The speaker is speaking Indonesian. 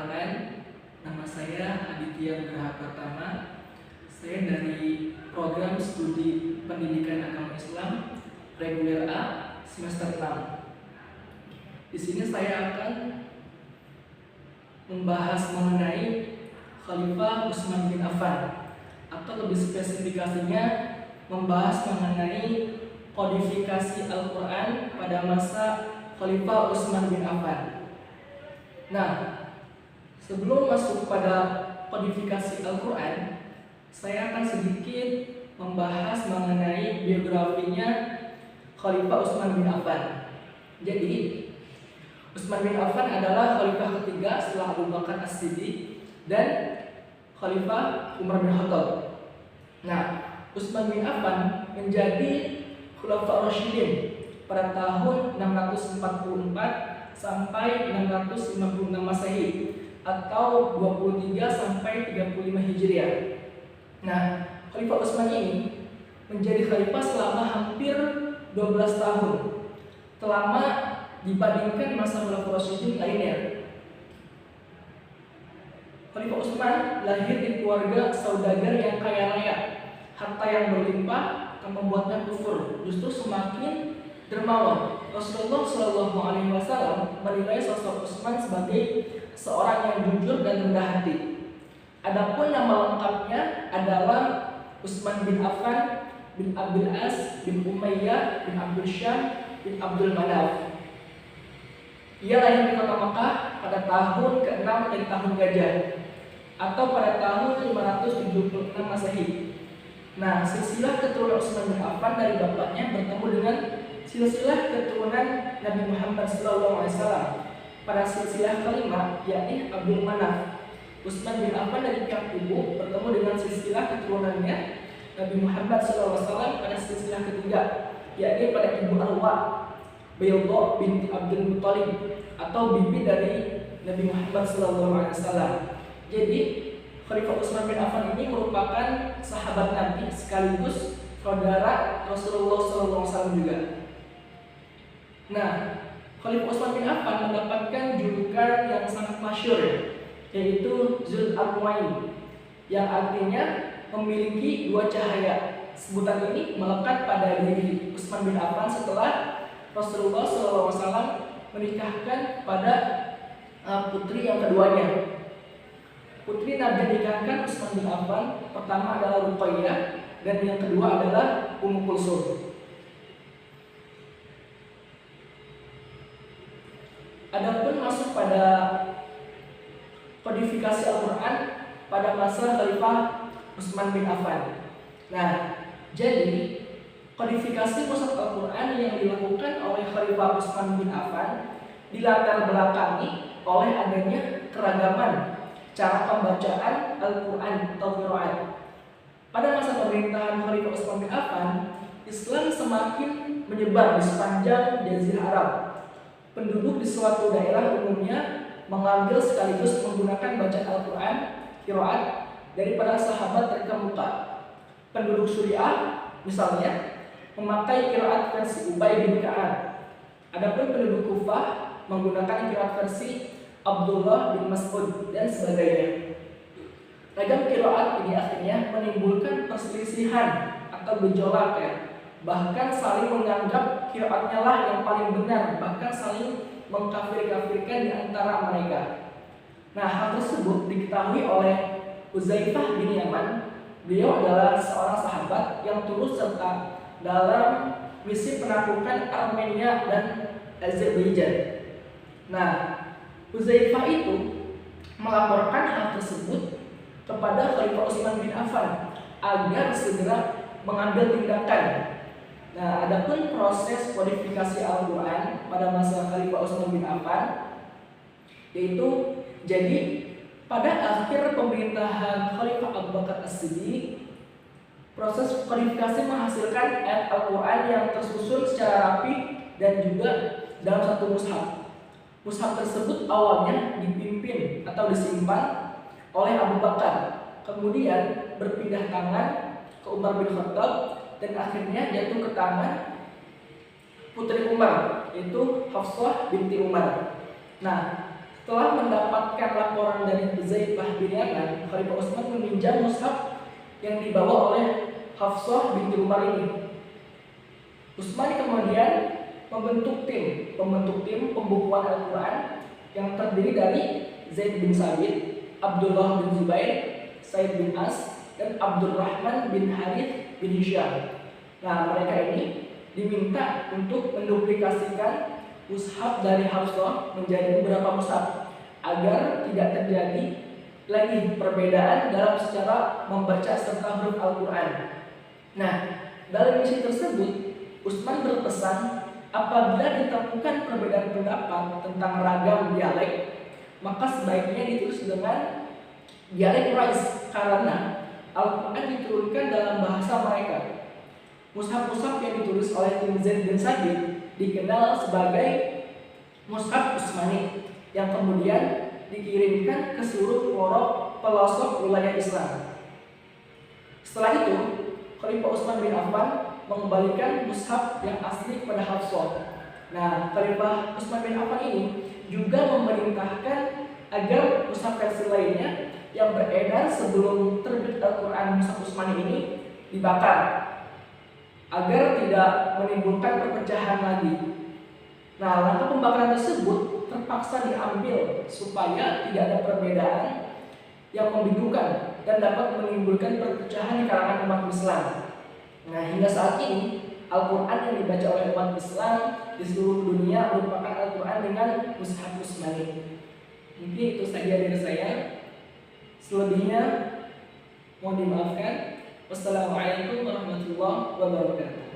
Perkenalkan, nama saya Aditya Nugraha Pratama. Saya dari program studi Pendidikan Agama Islam reguler A semester 6. Di sini saya akan membahas mengenai Khalifah Utsman bin Affan, atau lebih spesifikasinya membahas mengenai kodifikasi Al-Quran pada masa Khalifah Utsman bin Affan. Nah, sebelum masuk pada kodifikasi Al-Quran, saya akan sedikit membahas mengenai biografinya Khalifah Utsman bin Affan. Jadi, Utsman bin Affan adalah khalifah ketiga setelah Abu Bakar As-Siddiq dan Khalifah Umar bin Khattab. Nah, Utsman bin Affan menjadi Khulafaur Rasyidin pada tahun 644 sampai 656 Masehi atau 23 sampai 35 Hijriah. Nah, Khalifah Utsman ini menjadi khalifah selama hampir 12 tahun. Terlama dibandingkan masa Khulafaur Rasyidin lainnya. Khalifah Utsman lahir di keluarga saudagar yang kaya raya. Harta yang berlimpah akan membuatnya kufur, justru semakin dermawan. Rasulullah Shallallahu Alaihi Wasallam menilai sosok Utsman sebagai seorang yang jujur dan rendah hati. Adapun nama lengkapnya adalah Utsman bin Affan bin Abdul As bin Umayyah bin Abdul Syam bin Abdul Manaf. Ia lahir di kota Mekah pada tahun ke-6 dari tahun Gajah atau pada tahun 576 Masehi. Nah, silsilah keturunan Utsman bin Affan dari bapaknya bertemu dengan silsilah keturunan Nabi Muhammad SAW pada silsilah kelima, yakni Abdul Manaf. Utsman bin Affan dari pihak ibu bertemu dengan silsilah keturunannya Nabi Muhammad SAW pada silsilah ketiga, yakni pada ibu Arwa Bayda binti Abdul Muttalib atau bibi dari Nabi Muhammad SAW. Jadi, Khalifah Utsman bin Affan ini merupakan sahabat Nabi sekaligus saudara Rasulullah SAW juga. Nah, Khalifah Utsman bin Affan mendapatkan julukan yang sangat masyhur, yaitu Zul Arwain, yang artinya memiliki dua cahaya. Sebutan ini melekat pada diri Utsman bin Affan setelah Rasulullah SAW menikahkan pada putri yang keduanya. Putri Nabi yang dinikahkan Utsman bin Affan pertama adalah Ruqayyah dan yang kedua adalah Ummu Kulsum. Adapun masuk pada kodifikasi Al-Quran pada masa Khalifah Utsman bin Affan. Nah, jadi kodifikasi pusat Al-Quran yang dilakukan oleh Khalifah Utsman bin Affan dilatar belakangi oleh adanya keragaman cara pembacaan Al-Quran atau qiraat. Pada masa pemerintahan Khalifah Utsman bin Affan, Islam semakin menyebar di sepanjang Jazirah Arab. Penduduk di suatu daerah umumnya mengambil sekaligus menggunakan bacaan Al-Quran, qiraat dari para sahabat terkemuka. Penduduk Suriah misalnya memakai qiraat versi Ubay bin Ka'ab. Adapun penduduk Kufah menggunakan qiraat versi Abdullah bin Mas'ud dan sebagainya. Ragam qiraat ini akhirnya menimbulkan perselisihan atau gejolak ya. Bahkan saling menganggap qiraatnya lah yang paling benar, bahkan saling mengkafir-kafirkan di antara mereka. Nah, hal tersebut diketahui oleh Uzaifah bin Yaman. Beliau adalah seorang sahabat yang turut serta dalam misi penaklukan Armenia dan Azerbaijan. Nah, Uzaifah itu melaporkan hal tersebut kepada Khalifah Utsman bin Affan agar segera mengambil tindakan. Nah, adapun proses kodifikasi Al-Quran pada masa Khalifah Utsman bin Affan, yaitu jadi pada akhir pemerintahan Khalifah Abu Bakar As-Siddiq, proses kodifikasi menghasilkan ayat Al-Quran yang tersusun secara rapi dan juga dalam satu mushaf. Mushaf tersebut awalnya dipimpin atau disimpan oleh Abu Bakar, kemudian berpindah tangan ke Umar bin Khattab dan akhirnya jatuh ke tangan putri Umar, yaitu Hafsah binti Umar. Nah, Setelah mendapatkan laporan dari Hudzaifah bin Yaman, Khalifah Utsman meminjam mushaf yang dibawa oleh Hafsah binti Umar ini. Utsman kemudian membentuk tim pembukuan Al-Quran yang terdiri dari Zaid bin Sabit, Abdullah bin Zubair, Said bin As, dan Abdurrahman bin Harith bin Hisham. Nah, mereka ini diminta untuk menduplikasikan mushaf dari Hafsah menjadi beberapa mushaf agar tidak terjadi lagi perbedaan dalam secara membaca serta huruf Al-Quran. Nah, dalam misi tersebut Utsman berpesan apabila ditemukan perbedaan pendapat tentang ragam dialek, maka sebaiknya ditulis dengan dialek Quraisy karena Al-Quran diturunkan dalam bahasa mereka. Mushaf-mushaf yang ditulis oleh tim Zaid bin Sabit dikenal sebagai mushaf Utsmani yang kemudian dikirimkan ke seluruh pelosok wilayah Islam. Setelah itu, Khalifah Utsman bin Affan mengembalikan mushaf yang asli kepada Hafsah. Nah, Khalifah Utsman bin Affan ini juga memerintahkan agar mushaf versi lainnya yang beredar sebelum terbit Al-Quran mushaf Utsmani ini dibakar agar tidak menimbulkan perpecahan lagi. Nah, langkah pembakaran tersebut terpaksa diambil supaya tidak ada perbedaan yang membingungkan dan dapat menimbulkan perpecahan di kalangan umat Islam. Nah, hingga saat ini Al-Quran yang dibaca oleh umat Islam di seluruh dunia merupakan Al-Quran dengan mushaf Utsmani. Mungkin itu saja dari saya. Selebihnya mohon dimaafkan. Wassalamualaikum warahmatullahi wabarakatuh.